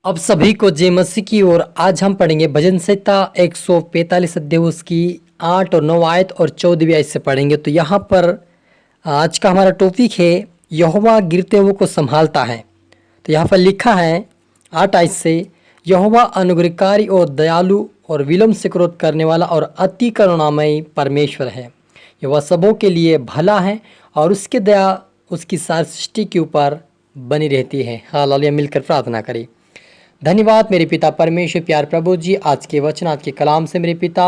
अब सभी को जय मसीह की ओर। आज हम पढ़ेंगे भजन संहिता 145 अध्याय उसकी 8 और 9 आयत और 14वीं आयत से पढ़ेंगे। तो यहाँ पर आज का हमारा टॉपिक है यहोवा गिरते हुए को संभालता है। तो यहाँ पर लिखा है 8 आयत से, यहोवा अनुग्रहकारी और दयालु और विलम्ब से क्रोध करने वाला और अति करुणामयी परमेश्वर है। यह सबों के लिए भला है और उसकी दया उसकी सारी सृष्टि के ऊपर बनी रहती है। हालेलुया। मिलकर प्रार्थना करें। धन्यवाद मेरे पिता परमेश्वर, प्यार प्रभु जी, आज के वचन आज के कलाम से मेरे पिता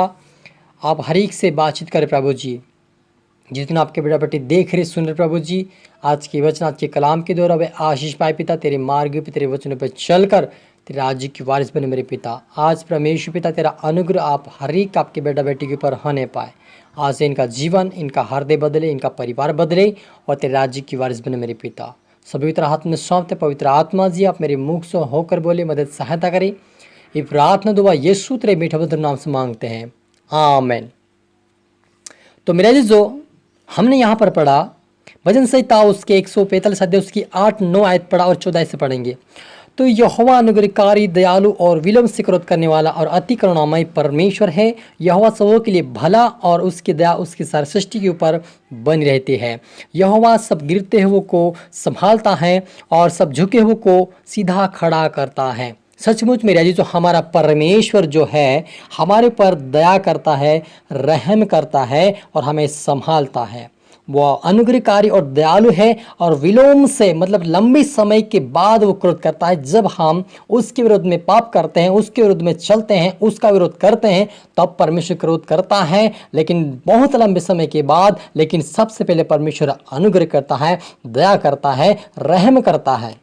आप हर एक से बातचीत करें प्रभु जी। जितना आपके बेटा बेटी देख रहे सुन रहे प्रभु जी, आज के वचन आज के कलाम के द्वारा वे आशीष पाए पिता। तेरे मार्ग पे तेरे वचनों पर चलकर तेरे राज्य की वारिस बने मेरे पिता। आज परमेश्वर पिता तेरा अनुग्रह आप हर एक आपके बेटा बेटी के ऊपर होने पाए। आज से इनका जीवन, इनका हृदय बदले, इनका परिवार बदले और तेरे राज्य की वारिस बने मेरे पिता। सभी पवित्र हाथ में सौंपते पवित्र आत्मा जी आप मेरे मुख से होकर बोले, मदद सहायता करें। ये प्रार्थना दुआ यीशु तेरे मीठा मधुर नाम से मांगते हैं, आमीन। तो मेरे जो हमने यहाँ पर पढ़ा भजन संहिता उसके 145 अध्याय उसकी 8 9 आयत पढ़ा और 14 से पढ़ेंगे। तो यहोवा अनुग्रहकारी दयालु और विलम्ब से क्रोध करने वाला और अति करुणामय परमेश्वर है। यहोवा सबों के लिए भला और उसकी दया उसकी सारी सृष्टि के ऊपर बनी रहती है। यहोवा सब गिरते हुए को संभालता है और सब झुके हुए को सीधा खड़ा करता है। सचमुच मेरा जी जो हमारा परमेश्वर जो है हमारे पर दया करता है, रहम करता है और हमें संभालता है। वो अनुग्रहकारी और दयालु है और विलोम से मतलब लंबे समय के बाद वो क्रोध करता है। जब हम उसके विरुद्ध में पाप करते हैं, उसके विरुद्ध में चलते हैं, उसका विरोध करते हैं, तब परमेश्वर क्रोध करता है, लेकिन बहुत लंबे समय के बाद। लेकिन सबसे पहले परमेश्वर अनुग्रह करता है, दया करता है, रहम करता है।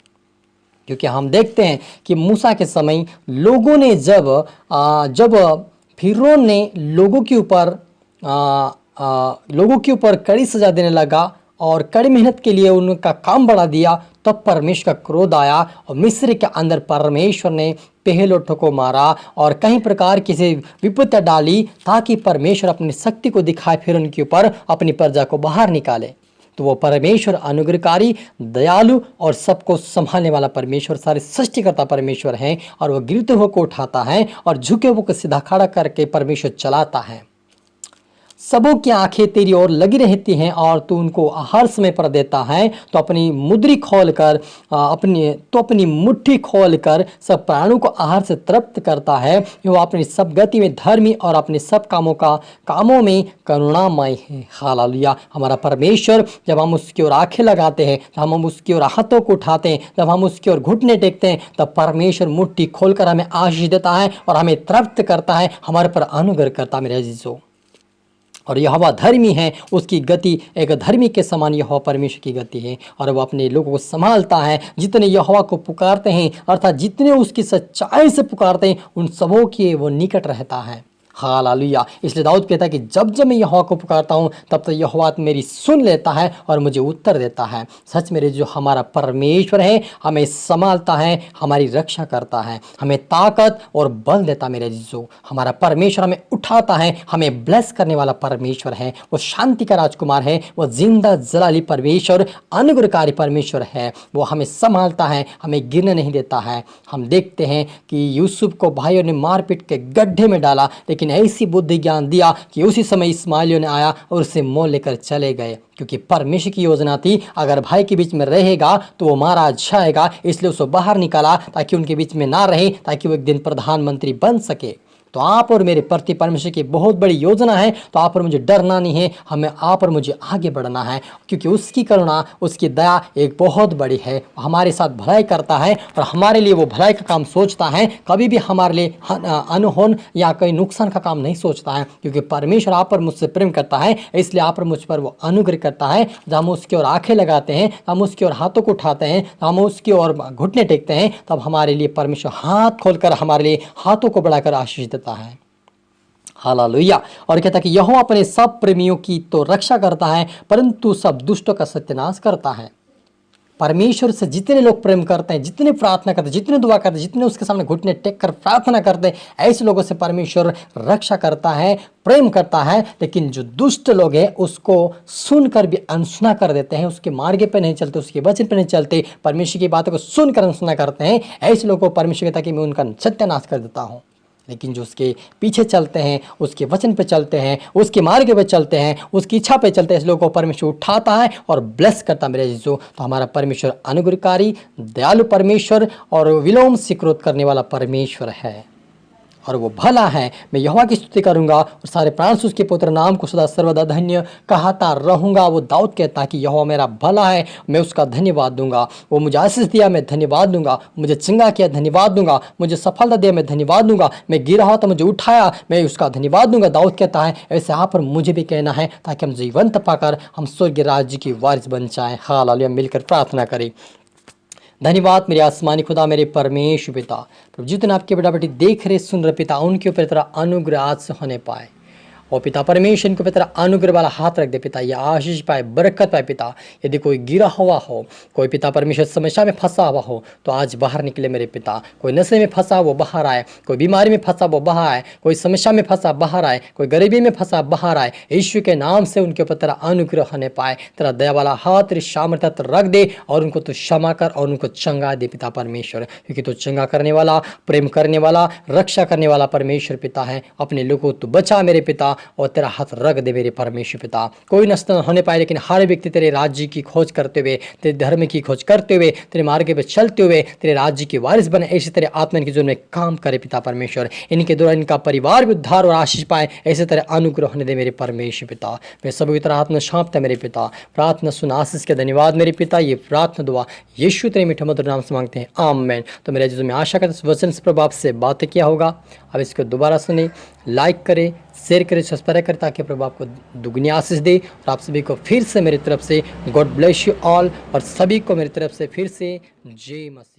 क्योंकि हम देखते हैं कि मूसा के समय लोगों ने जब फिरौन ने लोगों के ऊपर कड़ी सजा देने लगा और कड़ी मेहनत के लिए उनका काम बढ़ा दिया, तब परमेश्वर का क्रोध आया और मिस्र के अंदर परमेश्वर ने पहलोठों को मारा और कई प्रकार की से विपत्ति डाली ताकि परमेश्वर अपनी शक्ति को दिखाए, फिर उनके ऊपर अपनी प्रजा को बाहर निकाले। तो वो परमेश्वर अनुग्रहकारी दयालु और सबको संभालने वाला परमेश्वर, सारे सृष्टिकर्ता परमेश्वर है। और वो गिरते हुए को उठाता है और झुके हुए को सीधा खड़ा करके परमेश्वर चलाता है। सबों की आंखें तेरी ओर लगी रहती हैं और तू उनको हर समय पर देता है। तो अपनी मुट्ठी खोलकर सब प्राणों को आहार से तृप्त करता है। वो अपनी सब गति में धर्मी और अपने सब कामों में करुणामय है। हालेलुया। हमारा परमेश्वर जब हम उसकी ओर आंखें लगाते हैं, जब हम उसकी ओर हाथों को उठाते हैं, जब हम उसकी ओर घुटने टेकते हैं, तब परमेश्वर मुट्ठी खोलकर हमें आशीष देता है और हमें तृप्त करता है, हमारे पर अनुग्रह करता है मेरे अजीजों। और यहोवा धर्मी है, उसकी गति एक धर्मी के समान यहोवा परमेश्वर की गति है और वो अपने लोगों को संभालता है। जितने यहोवा को पुकारते हैं अर्थात जितने उसकी सच्चाई से पुकारते हैं, उन सबों के वो निकट रहता है। हालेलुया। इसलिए दाऊद कहता है कि जब जब मैं यहोवा को पुकारता हूँ तब तो यहोवा मेरी सुन लेता है और मुझे उत्तर देता है। सच मेरे जो हमारा परमेश्वर है हमें संभालता है, हमारी रक्षा करता है, हमें ताकत और बल देता है। मेरे जो हमारा परमेश्वर हमें उठाता है, हमें ब्लेस करने वाला परमेश्वर है। वो शांति का राजकुमार है, वो जिंदा जलाली परमेश्वर, अनुग्रहकारी परमेश्वर है। वो हमें संभालता है, हमें गिरने नहीं देता है। हम देखते हैं कि यूसुफ को भाइयों ने मारपीट के गड्ढे में डाला, लेकिन ऐसी बुद्धि ज्ञान दिया कि उसी समय इस्माइलियों ने आया और उसे मोल लेकर चले गए। क्योंकि परमेश्वर की योजना थी अगर भाई के बीच में रहेगा तो वो मारा जाएगा, इसलिए उसको बाहर निकाला ताकि उनके बीच में ना रहे, ताकि वो एक दिन प्रधानमंत्री बन सके। तो आप और मेरे प्रति परमेश्वर की बहुत बड़ी योजना है। तो आप और मुझे डरना नहीं है, हमें आप और मुझे आगे बढ़ना है, क्योंकि उसकी करुणा उसकी दया एक बहुत बड़ी है। हमारे साथ भलाई करता है और हमारे लिए वो भलाई का काम सोचता है, कभी भी हमारे लिए अनहोन या कोई नुकसान का काम नहीं सोचता है। क्योंकि परमेश्वर आप और मुझसे प्रेम करता है, इसलिए आप और मुझ पर वो अनुग्रह करता है। जब हम उसकी ओर आंखें लगाते हैं, हम उसकी ओर हाथों को उठाते हैं, हम उसकी ओर घुटने टेकते हैं, तब हमारे लिए परमेश्वर हाथ खोलकर हमारे लिए हाथों को बढ़ाकर आशीष देता है। हालेलुया। और कहता है कि यहोवा अपने सब प्रेमियों की तो रक्षा करता है, परंतु सब दुष्टों का सत्यानाश करता है। परमेश्वर से जितने लोग प्रेम करते हैं, जितने प्रार्थना करते हैं, जितने दुआ करते हैं, जितने उसके सामने घुटने टेक कर प्रार्थना करते हैं, ऐसे लोगों से परमेश्वर रक्षा करता है, प्रेम करता है। लेकिन जो दुष्ट लोग हैं उसको सुनकर भी अनसुना कर देते हैं, उसके मार्ग पे नहीं चलते, उसके वचन पे नहीं चलते, परमेश्वर की बातों को सुनकर अनसुना करते हैं, ऐसे लोगों को परमेश्वर कहता है कि मैं उनका सत्यानाश कर देता हूँ। लेकिन जो उसके पीछे चलते हैं, उसके वचन पे चलते हैं, उसके मार्ग पे चलते हैं, उसकी इच्छा पे चलते हैं, इस लोगों को परमेश्वर उठाता है और ब्लेस करता है मेरे जीजो। तो हमारा परमेश्वर अनुग्रहकारी, दयालु परमेश्वर और विलोम से क्रोध करने वाला परमेश्वर है और वो भला है। मैं यहोवा की स्तुति करूंगा और सारे प्राण से उसके पुत्र नाम को सदा सर्वदा धन्य कहता रहूंगा। वो दाऊद कहता है कि यहोवा मेरा भला है, मैं उसका धन्यवाद दूंगा। वो मुझे आशीष दिया, मैं धन्यवाद दूंगा। मुझे चंगा किया, धन्यवाद दूंगा। मुझे सफलता दिया, मैं धन्यवाद दूंगा। मैं गिरा हो तो मुझे उठाया, मैं उसका धन्यवाद दूंगा। दाऊद कहता है ऐसे यहाँ पर मुझे भी कहना है, ताकि हम जीवंत पाकर हम स्वर्ग राज्य की वारिस बन जाएं। हालेलुया। मिलकर प्रार्थना करें। धन्यवाद मेरे आसमानी खुदा, मेरे परमेश्वर पिता, प्रभु जितने आपके बेटा बेटी देख रहे सुन रहे पिता, उनके ऊपर तेरा अनुग्रह आज से होने पाए। और पिता परमेश्वर इनके ऊपर तेरा अनुग्रह वाला हाथ रख दे पिता, ये आशीष पाए, बरकत पाए पिता। यदि कोई गिरा हुआ हो, कोई पिता परमेश्वर समस्या में फंसा हुआ हो, तो आज बाहर निकले मेरे पिता। कोई नशे में फंसा वो बाहर आए, कोई बीमारी में फंसा वो बाहर आए, कोई समस्या में फंसा बाहर आए, कोई गरीबी में फंसा बाहर आए। यीशु के नाम से उनके ऊपर तेरा अनुग्रह होने पाए। तेरा दया वाला हाथ, तेरी सामर्थ्य रख दे और उनको तो क्षमा कर और उनको चंगा दे पिता परमेश्वर, क्योंकि तो चंगा करने वाला, प्रेम करने वाला, रक्षा करने वाला परमेश्वर पिता है। अपने लोगों को तू बचा मेरे पिता और तेरा हाथ रख दे मेरे परमेश्वर पिता। कोई नष्ट न होने पाए, लेकिन हर व्यक्ति तेरे राज्य की खोज करते हुए, तेरे धर्म की खोज करते हुए, तेरे मार्ग पे चलते हुए तेरे राज्य की वारिस बने। ऐसे तेरे आत्मा के जीवन में काम करे पिता परमेश्वर। इनके द्वारा इनका परिवार भी उद्धार और आशीष पाए, ऐसे तेरे अनुग्रह होने दे मेरे परमेश्वर पिता। मैं सभी तरह हाथ में सौंपता मेरे पिता। प्रार्थना सुन, आशीष के धन्यवाद मेरे पिता। ये प्रार्थना दुआ यीशु तेरे मीठे मधुर नाम से मांगते हैं, आमीन। तो मेरे जीवन में आशा करते वचन से प्रभाव से बातें किया होगा। अब इसको दोबारा सुने, लाइक करें, शेयर करें, सब्सक्राइब करें, ताकि प्रभु आपको दुगनी आशीष दे। और आप सभी को फिर से मेरी तरफ से गॉड ब्लेस यू ऑल, और सभी को मेरी तरफ से फिर से जय मसीह।